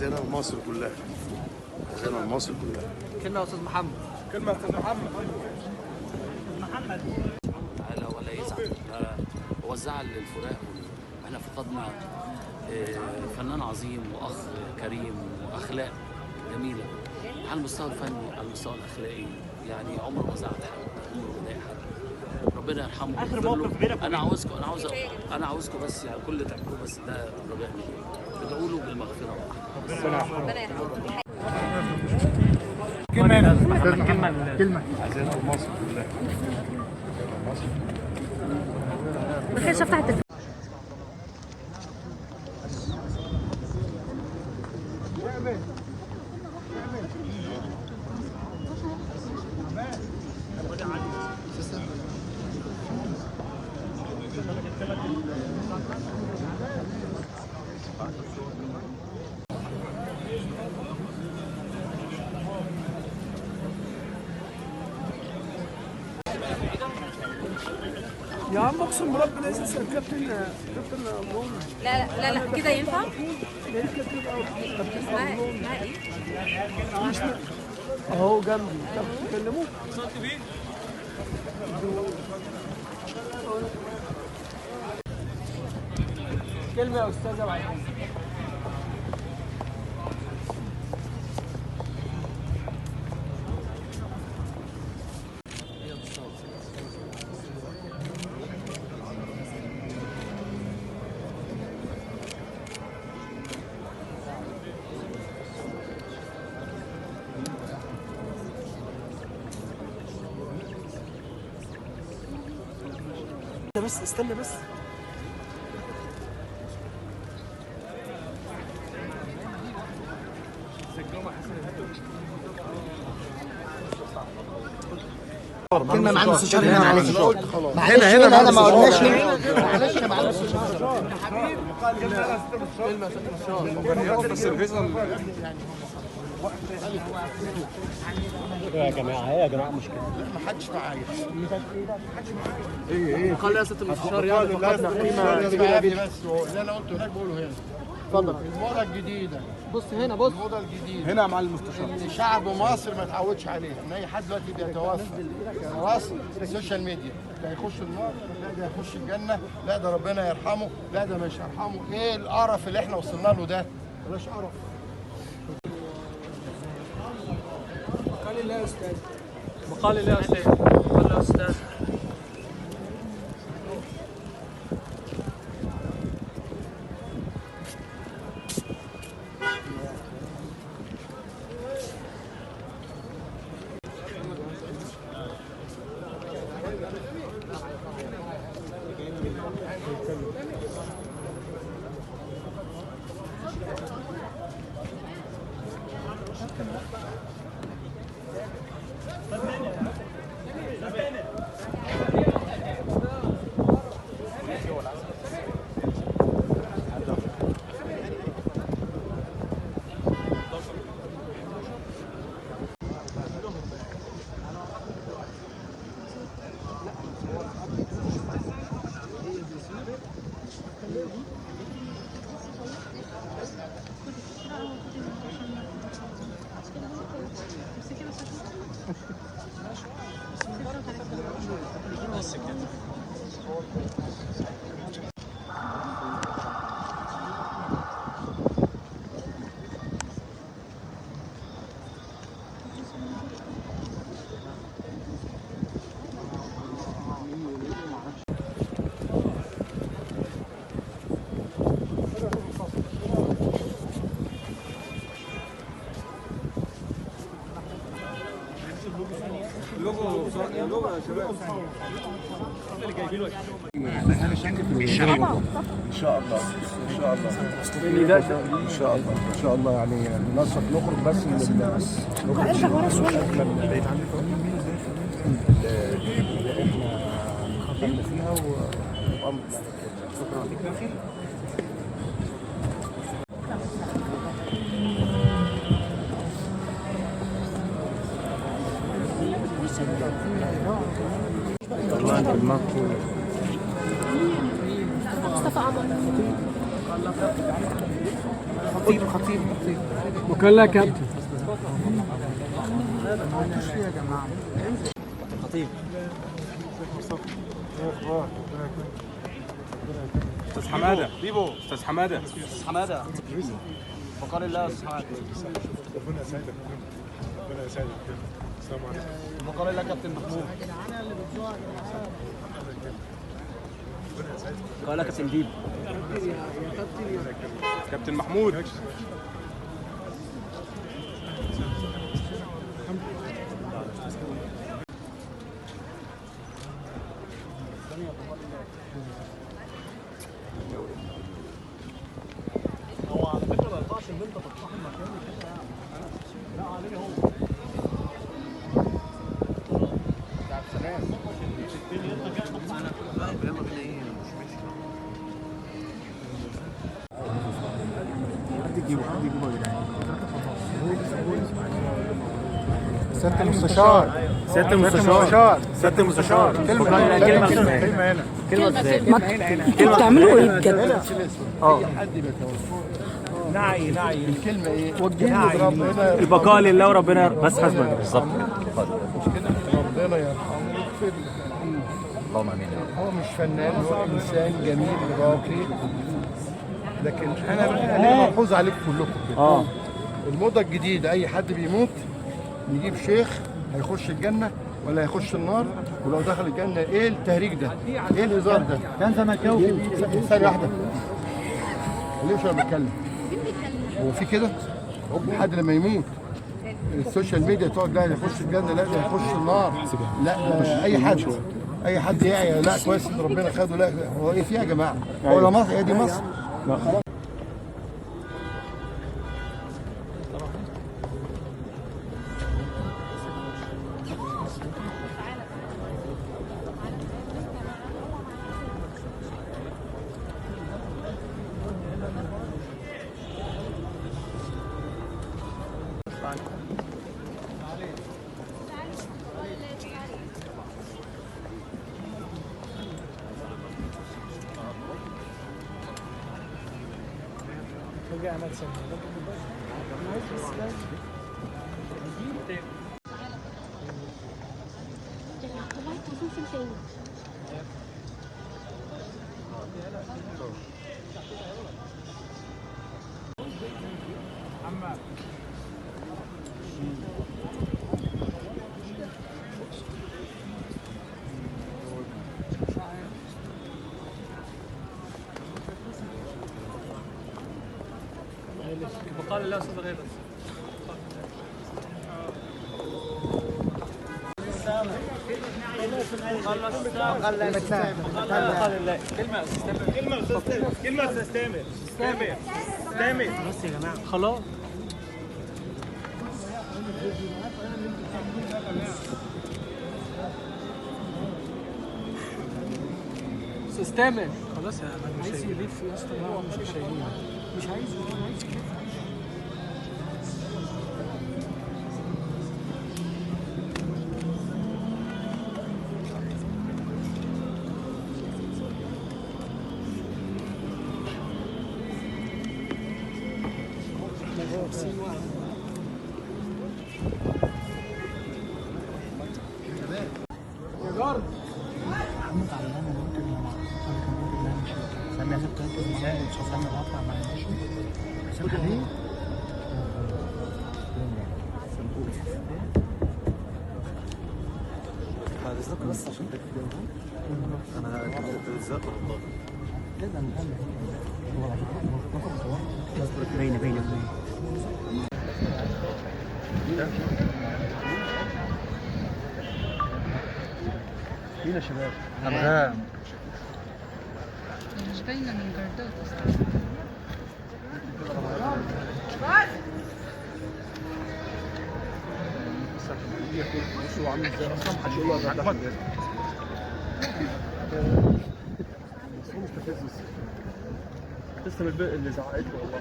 عايزينها لمصر كلها، عايزينها لمصر كلها. كلمة يا أستاذ محمد. كلمة يا أستاذ محمد. لا ولا يزعل، هو الزعل للفراق. احنا فقدنا فنان عظيم واخ كريم واخلاق جميله على المستوى الفني، على المستوى الاخلاقي، يعني عمره ما زعل حد، عمره ما ضايق حد. ربنا يرحمه. اخر موقف بينك انا عاوزكم بس، يعني كل اللي تعملوه بس ده رجاء مني، ادعوا له بالمغفره. ربنا يرحمه. كلمة عايزينها لمصر كلها، مصر. ما كانش افتح التلفزيون. يا عم اقسم بربنا اساسا كابتن لا لا لا كده ينفع؟ اسمها ايه؟ اهو جنبي. طب تكلموه. كلمة يا أستاذة بعد بس استنى بس. كلمة مع المستشار هنا. معلش هنا أنا ما قلناش. معلش يا معلم. بس الفيصل يا جماعة يا جماعة مشكلة. ما حدش معايا. قال يا سيادة المستشار يعني فقدنا قيمة كبيرة جدا. بس اللي انا قلته هناك بقوله هنا. اتفضل. الموضة الجديدة، بص هنا، بص الموضة الجديدة هنا مع المستشار. اللي شعب مصر ما تعودش عليها، ان اي حد دلوقتي بيتوفى خلاص السوشيال ميديا، ده هيخش النار، لا ده هيخش الجنة، لا ده ربنا يرحمه، لا ده مش هيرحمه. ايه القرف اللي احنا وصلنا له ده؟ بلاش قرف. قال الله يا أستاذ. مقال الله يا أستاذ. مقال يا أستاذ. ان شاء الله ان شاء الله ان شاء الله ان شاء الله يعني ننسق نخرج بس من بعيد عنك احنا فيها وامر. شكرا. مصطفى قمر. خطيب وكان لها كابتن. خطيب استاذ حماده بيبو، استاذ حماده بقال الله يا استاذ حماده. ربنا يسعدك، ربنا يسعدك. السلام عليكم. بقال الله كابتن محمود. قال لك كابتن ديب. كابتن محمود. هو على فكره ما ينفعش ان انت تطحن مكانه كده يعني. لا عليه هو. بتاع سلام. سيادة المستشار، سيادة المستشار، سيادة المستشار. كلمة هنا. انتوا بتعملوا ايه بجد؟ نعي الكلمه ايه؟ وجهني بربنا البقاء لله وربنا بس حسبك. بالظبط ربنا يرحمه ويغفر له. اللهم امين. هو مش فنان، هو انسان جميل راقي. لكن انا ملحوظ عليكم كلكم كده. الموضه الجديده اي حد بيموت نجيب شيخ هيخش الجنه ولا هيخش النار، ولو دخل الجنه ايه التهريج ده؟ ايه الهزار ده؟ كان زملكاوي ثانيه واحده. ليه مش انا بتكلم؟ هو في كده؟ حد لما يموت السوشيال ميديا تقعد لا يخش الجنه، لا ده يخش النار، لا ده اي حد يعيا، لا كويس ان ربنا خده، لا هو ايه فيها يا جماعه؟ هو ده مصر؟ هي دي مصر؟ بقال الله استاذ غيبه. كلمه استاذ تامر بس يا جماعه خلاص. استاذ تامر خلاص يا مان. عايز يلف يا اسطى. هو مش شايلين. مش عايز يا جارد. سامي اخدت انت ازاي؟ مش هسمي بطلع مع المشي. سامي ليه؟ حضرتك بس عشان تكتب انا كنت بالذات والله. لازم نكمل. باينه مين يا شباب؟ أنغام. مش باينه من جردات اصلا. بصوا عامل ازاي اصلا محدش يقول له انا محمد. بس هو مستفز. تسلم الباقي اللي زعقت له والله.